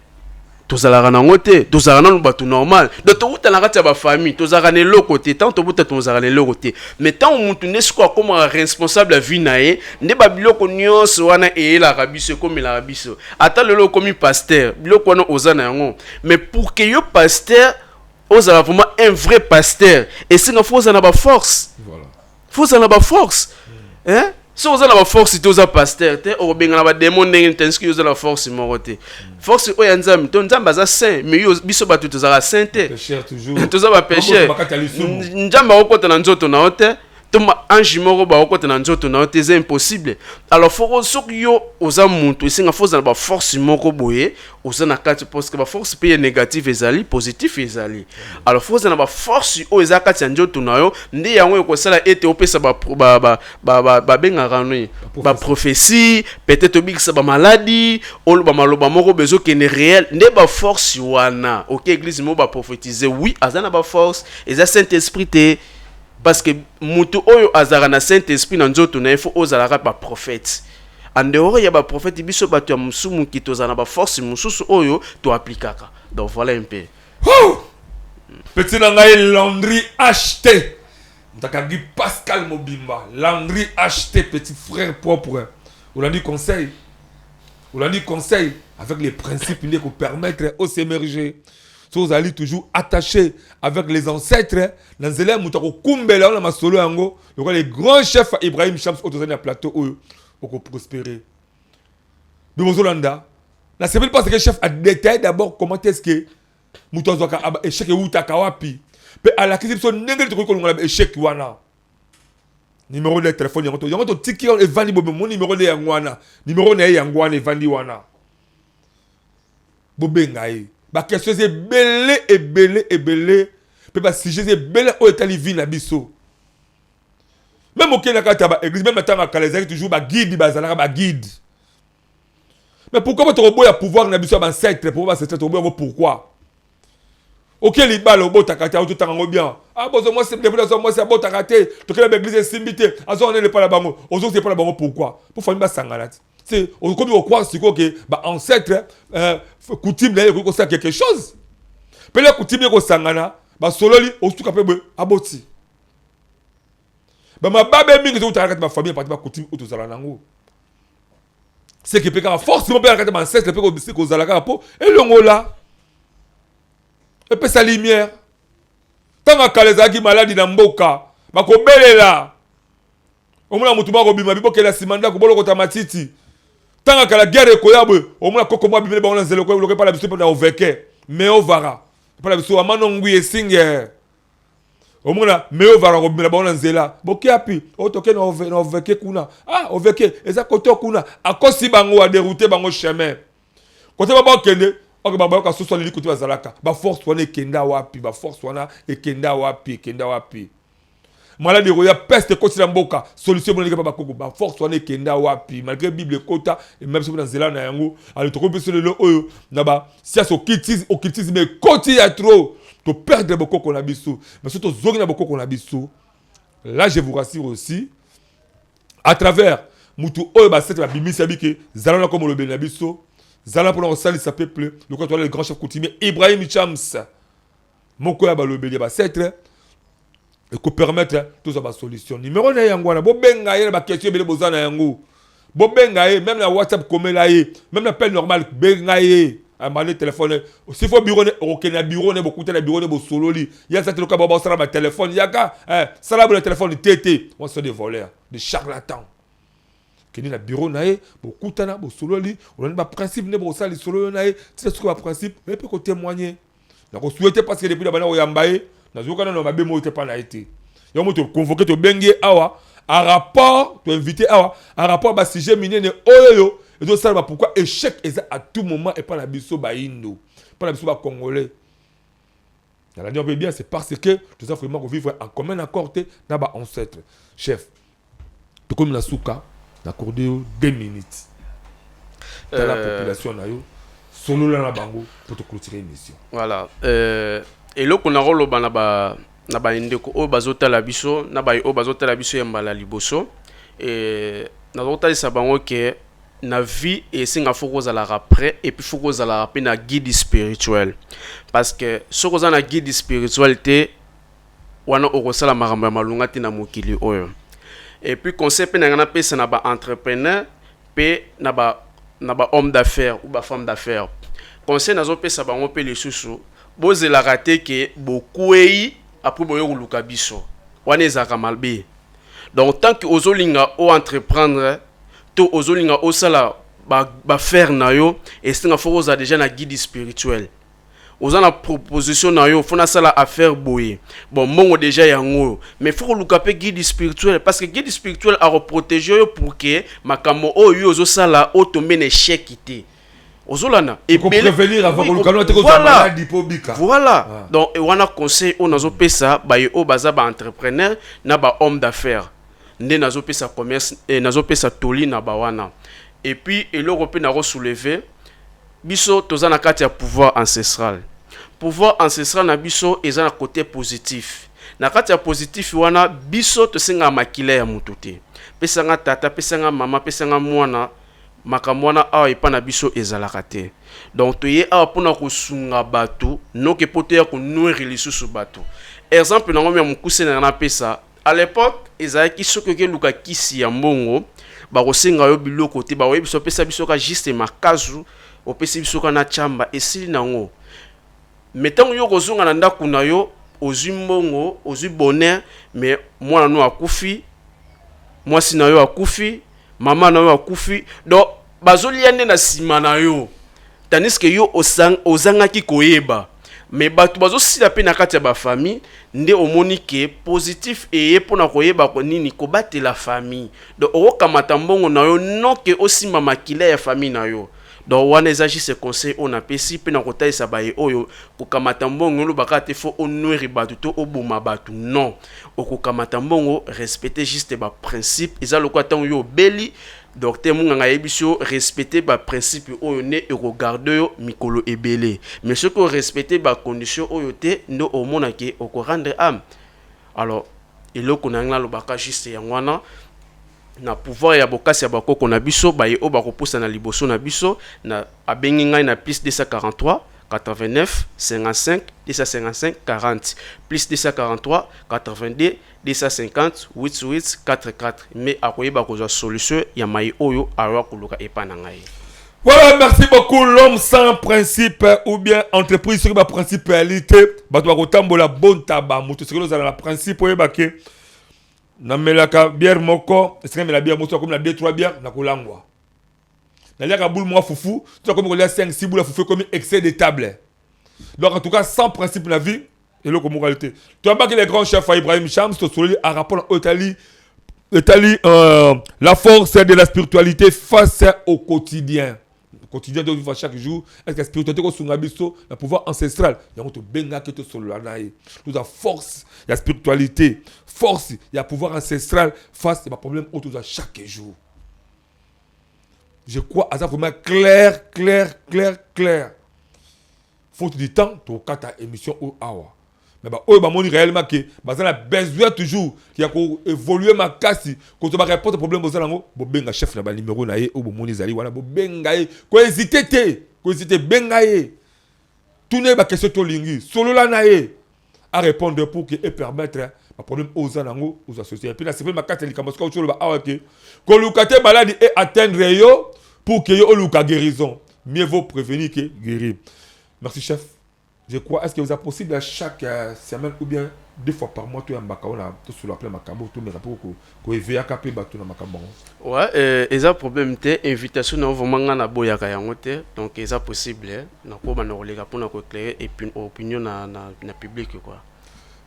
Speaker 3: tozalaka nango te tozalaka nanu bato normal donc towuta kati ya bafamille tozalaka na eloko te tant tobuta tozalaka na eloko te mais tant mutu nde sikoyo akomaka responsable ya vie na ye nde babiloko nyonso wana eyelaka biso ekomelaka biso ata lelo okomi pasteur biloko wana oza na yango mais pour que yo pasteur ozala vraiment un vrai pasteur esenga fo ozala na baforce fo ozala na baforce hein si vous avez la force, tu as pasteur, tu as des démons, tu as la force, force, tu as un saint, mais tu as tout ça saint.
Speaker 2: Pécheur toujours.
Speaker 3: Tu as péché. Tu as ange moko ba okota na nzoto na c'est impossible. Alors faut que yo oza muntu isinga faut za ba force moko boye oza na kati parce que ba force pe négative ezali positif ezali. Alors faut za na ba force o eza kati ya nzoto na yo ndi yango ko sala ete opesa ba benga ranoi ba prophétie peut-être obikisa ba maladie o ba maloba moko bezo que ne réel ndi ba force wana. OK église mo ba prophétiser oui azana ba force eza Saint-Esprit te parce que mutu oyo azara na Saint-Esprit na nzoto na ifo ozalaka ba prophète en dehors ya ba prophète biso bato ya musumu ki tozana ba force mususu oyo to aplikaka donc voilà un peu
Speaker 2: petit na ngai Landry acheté ndakagi Pascal Mobimba Landry acheté petit frère propre on a dit conseil avec les principes qui nous permettre de s'émerger. Si vous allez toujours attaché avec les ancêtres, dans les élèves, les grands chefs Ibrahim Shams au plateau pour prospérer. De Mozolanda, la semaine passée, le chef a détaillé d'abord comment est-ce que Moutazoka a échec et Outakawapi. Puis à la question, n'est-ce pas échec Wana? numéro de téléphone yango tiki evandi bobe mon numéro de yangwana numéro na yangwana evandi wana bobenga ye ba question c'est belé pe ba sujet c'est belé o etali vie na biso même au Kenya kata ba église même tant ka les toujours ba guide bazalaka ba guide mais pourquoi votre robot a pouvoir na biso ba ancêtre pour ba ancêtre robot pourquoi OK les balles au bota kata tout tango bien ah bon moi c'est moi c'est bota kata to que l'église simbité azo on n'est pas la bango ozo c'est pas la bango pourquoi pour faire ba sangana c'est comme on croit c'est que ba ancêtre coutume là ko ça quelque chose pe la coutume ko sangana ba sololi o tout capable aboti ba mababe mingi to taraka ba famille parti ba coutume o to zala nango c'est que pe ka forcément pe la ba ancêtre pe ko bisi ko zala ka po et longola et puis sa lumière tant que les agi maladi na mboka bakobelela omuna mutu ba ko bima biboke la simanda ko boloko tamatiti tant que la guerre ko yabwe omuna koko mwa bimele ba on zelo ko pas la biso na oveke mais ovara pas la biso amano ngui esinge omuna mais ovara ko bimele ba on zela boki api otoke na oveke kuna ah oveke eza koto kuna akosi bango a dérouter bango chemin kote ba kende ok baba ka soso li côté bazalaka ba force wana ekenda wapi ba force wana ekenda wapi malade roya peste côté na mboka solution boneka ba koko ba force wana ekenda wapi malgré bible kota et même si vous dans zela na yango ali to kopese le oyo na ba si aso occultisme mais côté ya trop to perdre beaucoup qu'on a biso mais surtout zongi na beaucoup qu'on a biso là je vous rassure aussi à travers mutu oyo ba cette ba bimisi abike zala na comme le ben na biso Zala pour l'ensemble ça peuple le quand le grand chef coutumier Ibrahim Chams moko ya balobeli ba setre et ko permettre tout ça ba solution numéro na yango na bobenga ye ba question bele bozana yango bobenga ye même la WhatsApp komela ye même l'appel normal benga ye amane téléphone s'il faut bureau OK na bureau ne beaucoup na bureau ne bo sololi ya ça le ka ba sala ba téléphone yaka sala le téléphone TT on sont des voleurs des charlatans keni na bureau nae bokutana bosololi on ba principe ne bosali solo nae c'est ce que ba principe mais peut ko témoigner na ko souhaiter parce que depuis la bana oyambaye na zokana no mabe mo te pa na été yo mo te convoquer to bengi awa à rapport to inviter awa à rapport ba sujet minier ne oyo et donc ça pourquoi échec est à tout moment et pas la biso ba indo pas la biso ba congolais dans la dire bien c'est parce que tout ça vraiment qu'on vivre en commun accord na ba ancêtre chef to comme na souka d'accorder 2 minutes dans la population na yo solo la bango pour te clôturer l'émission
Speaker 3: voilà et là qu'on a rôle na ba ndeko o bazota la biso na ba o bazota la biso yamba liboso et na zota sa bango que na vie et singa foko za la après et puis foko za la rapper na guide spirituel parce que soko za na guide spiritualité wana okosala makambo ya malunga te na mokili oyo. Et puis concept na ngana pesa na ba entrepreneur pe na ba homme d'affaires ou ba femme d'affaires. Conseil nazo pesa bango pe les susu bozela raté que beaucoup yi après boyo luka biso. Wana ezaka malbe. Donc tant que ozolinga o entreprendre to ozolinga o sala ba faire na yo et singa foko za déjà na guide spirituel. Oza na proposition na yo fona sala affaire boye bon mongo déjà yango mais faut luka pe guide spirituel parce que guide spirituel a protéger yo pour que makamo oyo ozo sala o tomber échec ité ozolana et
Speaker 2: prévenir avant que luka no te ko maladie pobika
Speaker 3: voilà donc et wana conseil on nazo pesa ba yo baza ba entrepreneur na ba homme d'affaires nde nazo pesa commerce et nazo pesa toli na ba wana et puis eloko pe na re soulever biso toza na kati ya pouvoir ancestral na biso eza na côté positif na kati ya positif wana biso tosenga makila ya mutu te pesanga tata pesanga mama pesanga mwana makamwana awa epa na biso ezalaka te donc toye awa mpona kosunga bato noke po toya konoire lisusu bato exemple nango ya mokuse na pesa à l'époque ezalaki soki okeluka kisi ya mbongo bakosenga yo biloko te baoye biso pesa biso ka juste makazu opesi biso kana chamba esili nango metango yo kozonga na ndaku na yo ozwi mbongo ozwi bonheur mais mwana no akufi mwasi na yo akufi mama na yo akufi donc bazoli yande na sima na yo tandis que yo ozangaki koyeba mais bato bazo sila pe na kati ya ba famille nde omoni ke positif eye pona koyeba ko nini ko batela famille donc okamata mbongo na yo non ke osima makila ya famille na yo donc wana ezagi ce conseil on apesi pe na kotalisa baye oyo kokamata mbongo lo bakate fo onweri bato to oboma bato non okokamata mbongo respecter juste ba principe eza lokwa tango yo beli docteur Munganga Yebisio respecter ba principe oyo ne regarder yo mikolo ebele mais ce que respecter ba condition oyo te no omona ke oko rendre âme alors eloko na ngala lobaka juste ya ngwana na pouvoir ya bokasi ya bakoko na biso baye o bakopusa na liboso na biso na abengi ngai na plus 243 89 55 255 40 plus 243 82 250 88 44 mais akoyeba kozwa solution ya mai oyo awa kuluka epana ngai.
Speaker 2: Voilà, merci beaucoup. L'homme sans principe ou bien entreprise sur la principalité bato bakotambola bon tabac moto sekelo za la principe oyebake na melaka bière moko est-ce que la bière moto comme la 2-3 bières na kolangwa na liaka boule moi foufou tu comme il y a 5-6 boules foufou comme excès de table donc en tout cas sans principe la vie et le comme moralité tu vois pas que les grands chefs Ibrahim Chams to solide en rapport au Italie la force de la spiritualité face au quotidien de vivre chaque jour est-ce que la spiritualité ko sunga biso le pouvoir ancestral yango to benga ke to solo na ye nous la force la spiritualité force il y a pouvoir ancestral face à problème autour de chaque jour je crois à ça vraiment clair faut du temps to kata émission au awa mais bah oh bah moni réellement que bah ça a besoin toujours qu'il y a ko évoluer ma casse quand on va répondre au problème aux alango bo benga chef na ba numéro na ye ou bo moni zali wana bo benga ye ko hésiter benga ye tout n'est pas question to lingi solo la na ye à répondre pour que et permettre un problème aux alango aux associés et puis là c'est pas ma carte likambo ko solo ba awa ke ko lukate maladie et atteindre yo pour que yo luka guérison mieux vaut prévenir que guérir. Merci chef. Je crois, est-ce que vous avez possible à chaque semaine ou bien 2 fois par mois, tu as un macabo, tu sur la plaine macabo, tu me rappelles que tu as capé bateau dans macabo.
Speaker 3: Ouais, et ça problème te invitation na vraiment na boya ka yangote donc c'est possible na ko ba na relega pour na ko éclairer et puis opinion na public quoi.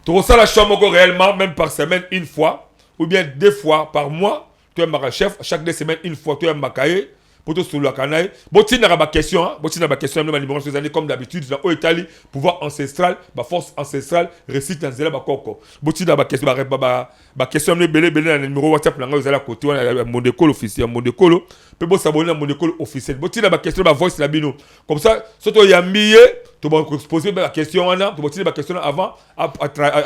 Speaker 2: Tu ça la chambre réellement même par semaine une fois ou bien 2 fois par mois, tu es un chef, chaque 2 semaines une fois tu es un macaye. Pour tout sur le canal. Botina ba question, botina ba question même numéro ces années comme d'habitude dans au Italie, pouvoir ancestral, ba force ancestrale, récite dans zela ba koko. Botina ba question ba question même belé na numéro WhatsApp na ngao zela côté on mon décol officiel, mon décol, peut bo s'abonner à mon décol officiel. Botina ba question ba voice la bino. Comme ça, surtout il y a milliers, tu vas exposer la question wana, tu botina ba question avant à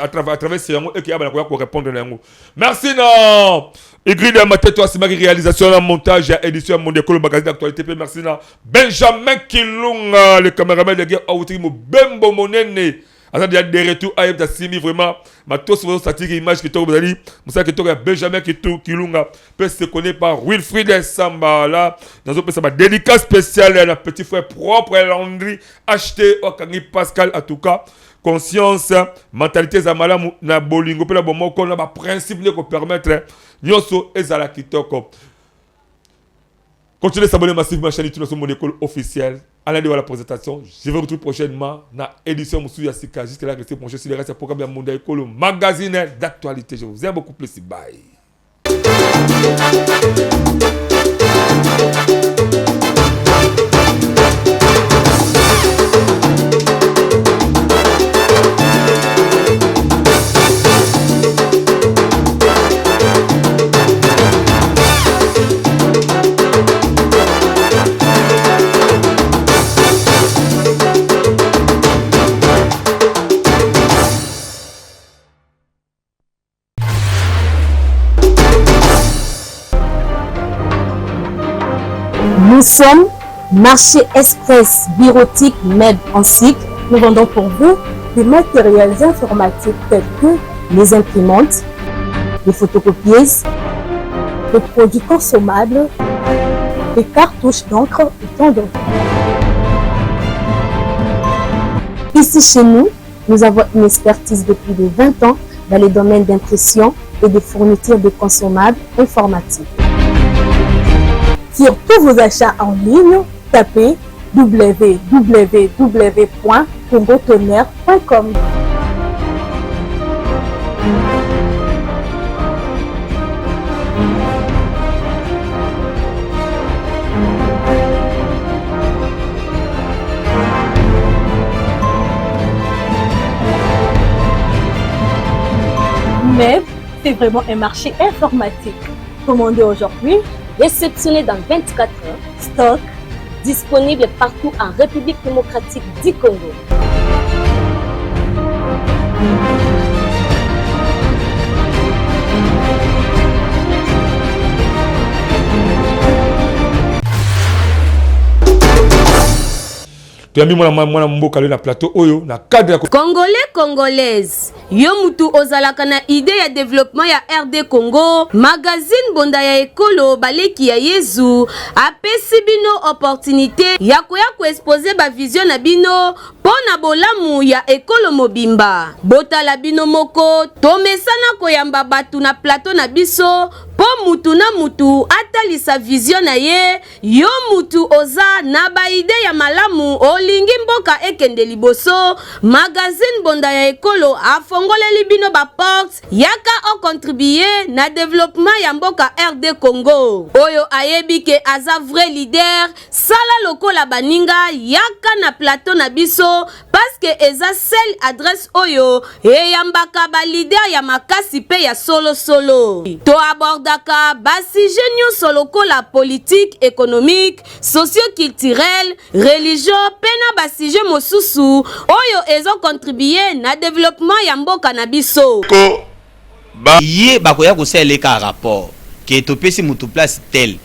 Speaker 2: travers ces et qui a ba ko répondre na ngo. Merci non. Écrit de ma tête, c'est ma réalisation, montage, édition, mon décol, magazine d'actualité. Merci à Benjamin Kilunga, le caméraman de guerre, Aouti, mon bembo monene. Alors, il y a des retours à Yves Simi, vraiment. Ma tous vos statistiques, images qui tombent, vous allez, vous savez que Benjamin Kilunga peut se connaître par Wilfried Samba, là, dans un peu, ça va délicat spécial, la petit frère propre, Landry, acheté au Kangi Pascal, en tout cas. Conscience, mentalité zamala na bolingo pe la bomoko na ba principe ne ko permettre nyoso ezala kitoko. Continuez à s'abonner massivement à ma chaîne YouTube sur mon école officielle. Allez voir la présentation. Je vais vous retrouver prochainement dans l'édition Moussou Yassika. Jusqu'à là, restez branchés sur les restes du programme de mon école magazine d'actualité. Je vous aime beaucoup plus. Bye.
Speaker 1: Nous sommes Marché Express Bureautique Med en cycle. Nous vendons pour vous des matériels informatiques tels que les imprimantes, les photocopieuses, les produits consommables, les cartouches d'encre et tant d'autres. Ici chez nous, nous avons une expertise de plus de 20 ans dans les domaines d'impression et de fourniture de consommables informatiques. Sur tous vos achats en ligne, tapez www.congotonnerre.com.
Speaker 4: MEB, c'est vraiment un marché informatique. Commandez aujourd'hui, réceptionné dans 24 heures, stock, disponible partout en République démocratique du Congo.
Speaker 2: Tu as mis mon mboka na plateau oyo na cadre
Speaker 5: Congolais congolaise yo mutu ozalaka na idée ya développement ya RD Congo magazine bonda ya ekolo baleki ya Yezu apesi bino opportunité ya koya ko exposer ba vision na bino pona bolamu ya ekolo mobimba botala bino moko tomesana koyamba batu na plateau na biso po mutu na mutu atalisa vision na ye yo mutu oza na ba idée ya malamu olingi mboka ekende liboso magazine bonda ya ekolo afongoleli bino ba porte yaka o contribuer na développement ya mboka RD Congo oyo ayebi ke aza vrai leader sala lokola baninga yaka na plateau na biso parce que eza seule adresse oyo eyambaka ba leader ya makasi pe ya solo to abordaka basi nyonso lokola politique économique socio-culturel religion pena basije mosusu oyo ezo contribuer na développement ya mboka na biso
Speaker 6: ye bakoya kosaleka rapport ke topesi mutu place tel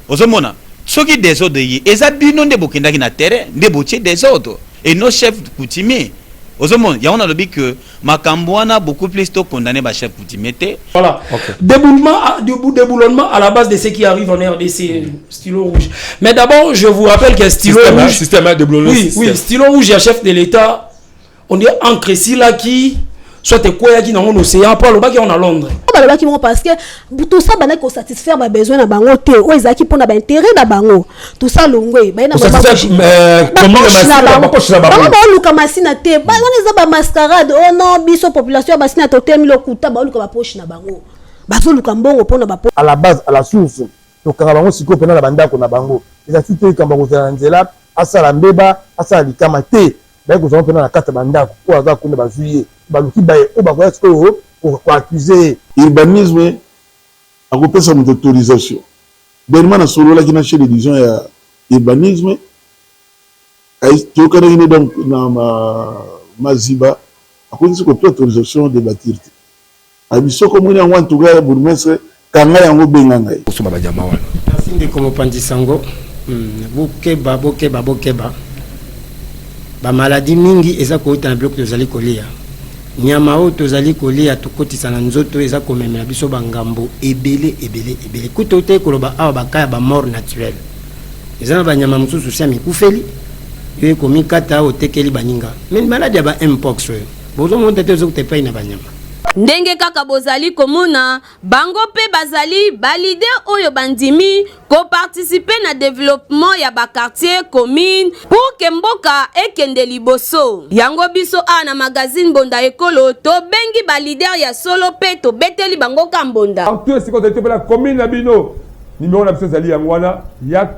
Speaker 6: ozomona soki désordre ye eza bino nde bokendaki na terrain nde botie désordre et nos chefs coutumiers ozomona ya on a lobi que makambo wana beaucoup plus to condamné ba chef coutumier te
Speaker 7: voilà okay. Déboulonnement à la base de ce qui arrive en RDC stylo rouge mais d'abord je vous rappelle que stylo rouge
Speaker 2: système de
Speaker 7: oui stylo rouge ya chef de l'état on dit ancré si là qui soit quoi qui dans l'océan pour le bac on a Londres
Speaker 8: balobaki mo parce que tout ça bana ko satisfaire ba besoin na bango te o ezaki pona ba intérêt na bango tout ça longwe ba na ba luka masina te ba wana za ba mascarade oh non biso population basina totem lokuta ba luka ba poche na bango bazo luka mbongo pona ba
Speaker 9: à la base à la source to kanga bango siko pena na bandako na bango ezaki te kamba ko za nzela asala mbeba asala likama te ba ko za pena na kata bandako ko aza kuna bazuye baluki baye o ba ko esko pour accuser
Speaker 10: urbanisme a coupé sa autorisation. Dernièrement, na solo la qui n'a chez les disons ya urbanisme tu connais donc na maziba a cause de cette autorisation de bâtir. A biso comme on en tout cas bourgmestre kanga yango benganga.
Speaker 2: Suma ba jama wana.
Speaker 7: Sinde comme pandisango bokeba ba maladie mingi eza ko ta bloc de zali kolia. Nyama o tozali kolia tukotisa na nzoto eza komemela biso bangambo ebele kuto te koloba awa bakaya ba mort naturelle eza na banyama mususu sia mikufeli yo komikata o tekeli baninga mais maladie ya ba mpox bozo monte te zo kutepa ina banyama
Speaker 5: ndenge kaka bozali komona bango pe bazali balide oyo bandimi ko participer na développement ya ba quartier commune pour que mboka ekende liboso yango biso na magazine bonda ekolo to bengi ba leader ya solo pe to beteli bango ka mbonda
Speaker 2: en tout ce qu'on a été pour la commune na bino numéro na biso zali ya mwana ya